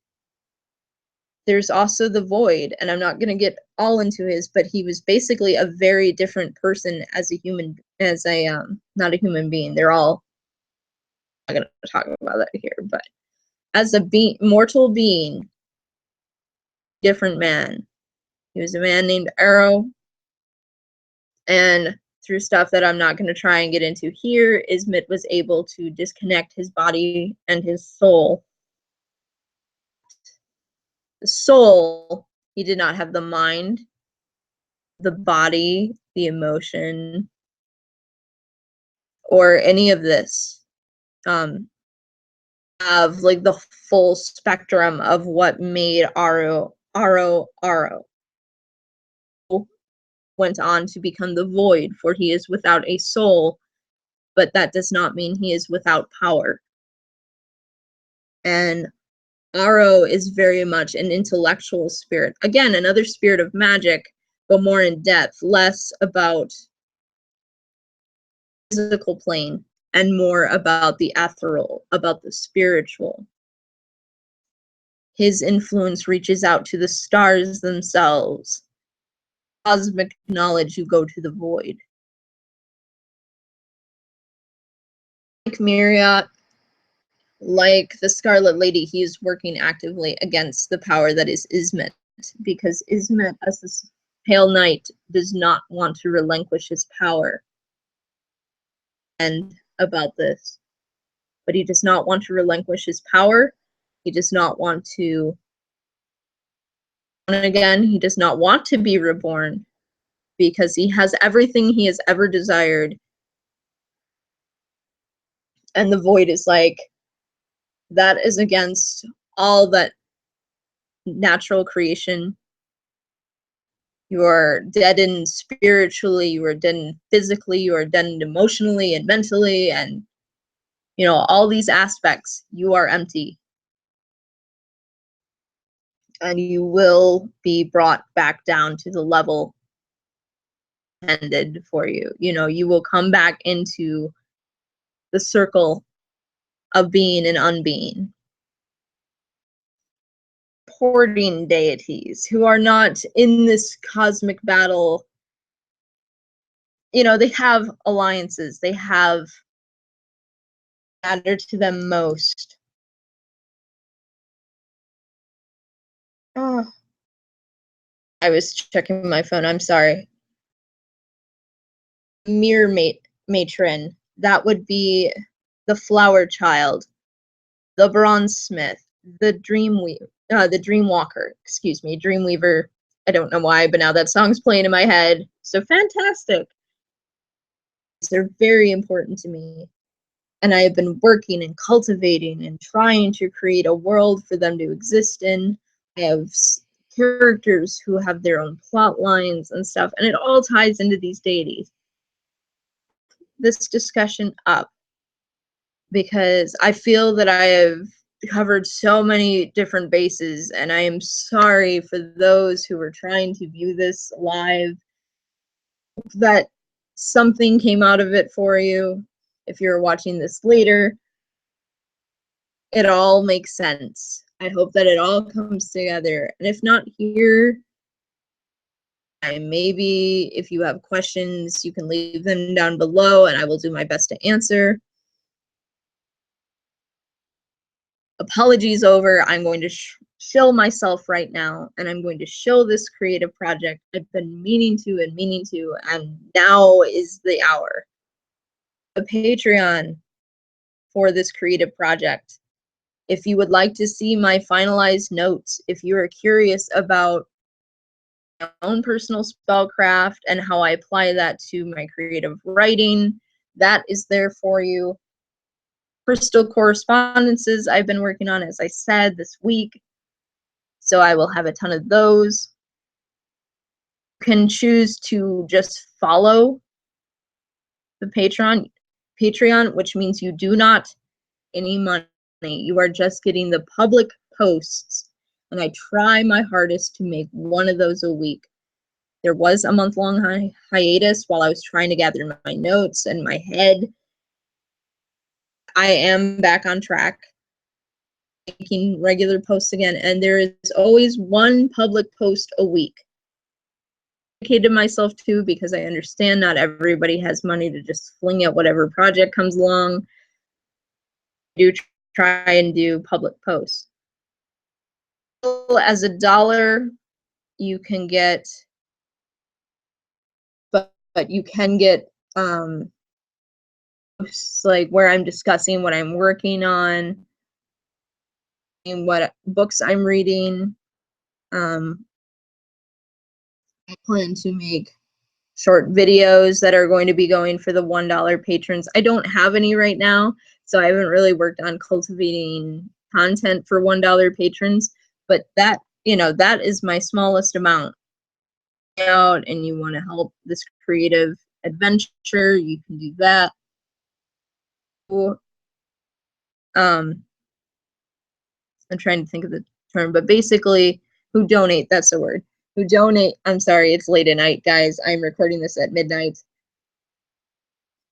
[SPEAKER 1] There's also the Void, and I'm not going to get all into his, but he was basically a very different person as a human, not a human being. They're all, I'm not going to talk about that here, but as a mortal being, different man. He was a man named Arrow, and through stuff that I'm not going to try and get into here, Ismet was able to disconnect his body and his soul. The soul, he did not have the mind, the body, the emotion, or any of this. Of like the full spectrum of what made Aro. Went on to become the Void, for he is without a soul, but that does not mean he is without power. And Aro is very much an intellectual spirit. Again, another spirit of magic, but more in depth, less about physical plane and more about the ethereal, about the spiritual. His influence reaches out to the stars themselves. Cosmic knowledge, you go to the void. Like Myriad, like the Scarlet Lady, he is working actively against the power that is Ismet, because Ismet, as this pale knight, does not want to relinquish his power. And about this, but he does not want to relinquish his power. He does not want to, and again, he does not want to be reborn, because he has everything he has ever desired. And the void is like, that is against all that natural creation. You are deadened spiritually, you are deadened physically, you are deadened emotionally and mentally, and all these aspects. You are empty. and you will be brought back down to the level intended for you. You know, you will come back into the circle of being and unbeing. Supporting deities who are not in this cosmic battle. You know, they have alliances, they have matter to them most. Oh, I was checking my phone, I'm sorry. Mirror matron, that would be the flower child, the bronze smith, the dreamwalker, excuse me, dreamweaver. I don't know why, but now that song's playing in my head. So fantastic. They're very important to me. And I have been working and cultivating and trying to create a world for them to exist in. I have characters who have their own plot lines and stuff, and it all ties into these deities. This discussion up because I feel that I have covered so many different bases, and I am sorry for those who were trying to view this live, that something came out of it for you. If you're watching this later, it all makes sense. I hope that it all comes together. And if not here, maybe if you have questions, you can leave them down below and I will do my best to answer. Apologies over. I'm going to shill myself right now, and I'm going to shill this creative project I've been meaning to, and now is the hour. A Patreon for this creative project. If you would like to see my finalized notes, if you are curious about my own personal spellcraft and how I apply that to my creative writing, that is there for you. Crystal correspondences I've been working on, as I said, this week, so I will have a ton of those. You can choose to just follow the Patreon, which means you do not any money. You are just getting the public posts, and I try my hardest to make one of those a week. There was a month-long hiatus while I was trying to gather my notes and my head. I am back on track, making regular posts again, and there is always one public post a week. I dedicated myself to because I understand not everybody has money to just fling at whatever project comes along. I do try and do public posts. As $1, you can get, but you can get like where I'm discussing what I'm working on and what books I'm reading. I plan to make short videos that are going to be going for the $1 patrons. I don't have any right now, so I haven't really worked on cultivating content for $1 patrons, but that, you know, that is my smallest amount. Out and you want to help this creative adventure, you can do that. I'm trying to think of the term, but basically who donate, that's the word. Who donate, I'm sorry, it's late at night, guys. I'm recording this at midnight.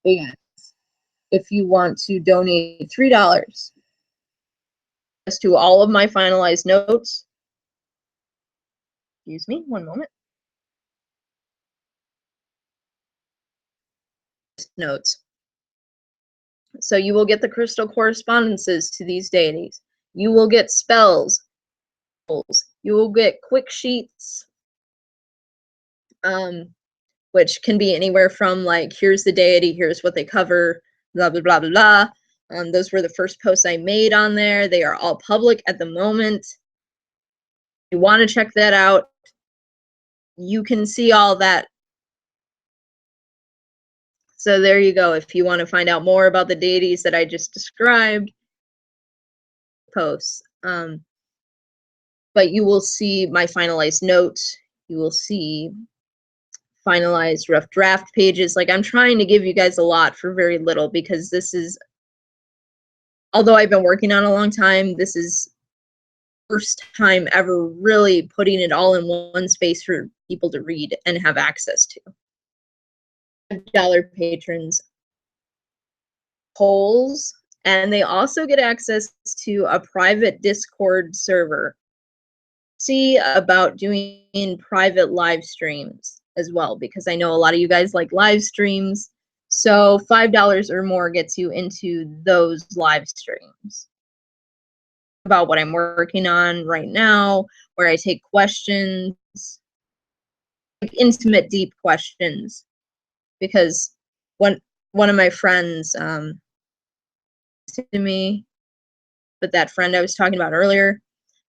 [SPEAKER 1] But yeah, if you want to donate $3 as to all of my finalized notes, excuse me, one moment. Notes. So you will get the crystal correspondences to these deities. You will get spells. You will get quick sheets, which can be anywhere from like, here's the deity, here's what they cover, blah, blah, blah, blah, blah. Those were the first posts I made on there. They are all public at the moment. If you want to check that out, you can see all that. So there you go. If you want to find out more about the deities that I just described, posts. But you will see my finalized notes. You will see finalized rough draft pages. Like, I'm trying to give you guys a lot for very little, because this is, although I've been working on a long time, this is first time ever really putting it all in one space for people to read and have access to. $5 patrons, polls, and they also get access to a private Discord server. See about doing private live streams as well, because I know a lot of you guys like live streams. So $5 or more gets you into those live streams about what I'm working on right now, where I take questions, like intimate, deep questions, because one of my friends to me, but that friend I was talking about earlier,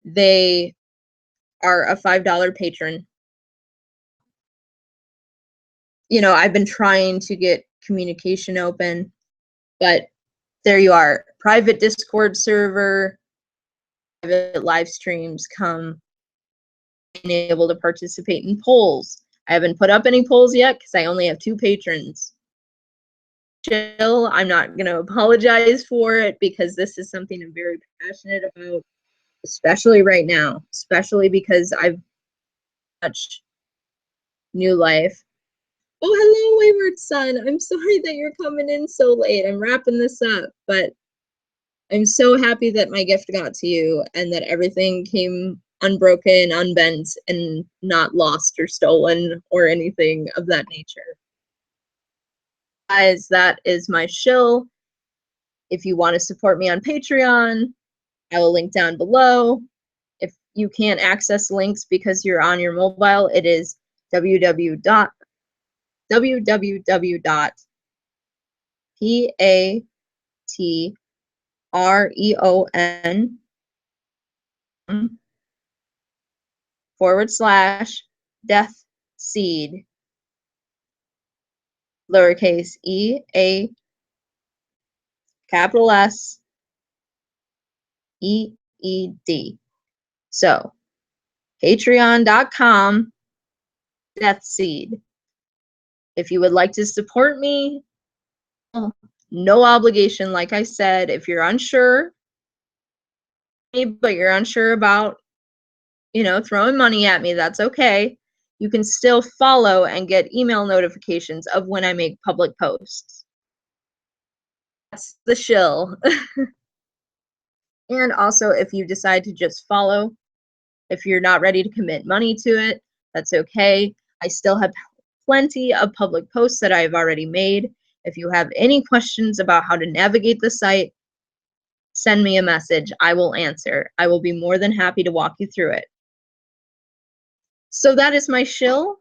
[SPEAKER 1] they are a $5 patron. You know, I've been trying to get communication open, but there you are. Private Discord server, private live streams, come being able to participate in polls. I haven't put up any polls yet because I only have 2 patrons. Chill, I'm not going to apologize for it because this is something I'm very passionate about, especially right now, especially because I've touched new life. Oh, hello, Wayward Son. I'm sorry that you're coming in so late. I'm wrapping this up, but I'm so happy that my gift got to you and that everything came unbroken, unbent, and not lost or stolen or anything of that nature. Guys, that is my shill. If you want to support me on Patreon, I will link down below. If you can't access links because you're on your mobile, it is www.patreon.com/deathseed, lowercase e, a, capital S, E, E, D. So, patreon.com, deathseed. If you would like to support me, no obligation, like I said. If you're unsure, but you're unsure about, you know, throwing money at me, that's okay. You can still follow and get email notifications of when I make public posts. That's the shill. And also, if you decide to just follow, if you're not ready to commit money to it, that's okay. I still have plenty of public posts that I've already made. If you have any questions about how to navigate the site, send me a message. I will answer. I will be more than happy to walk you through it. So that is my shill.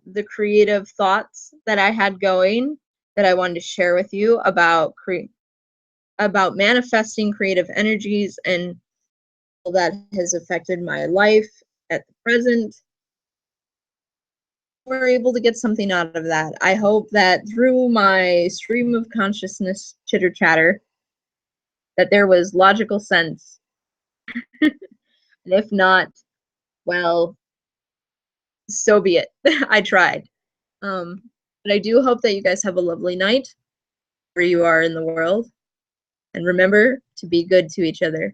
[SPEAKER 1] The creative thoughts that I had going that I wanted to share with you about manifesting creative energies and how that has affected my life at the present. We're able to get something out of that. I hope that through my stream of consciousness chitter chatter that there was logical sense. And if not, well, so be it. I tried. But I do hope that you guys have a lovely night where you are in the world. And remember to be good to each other.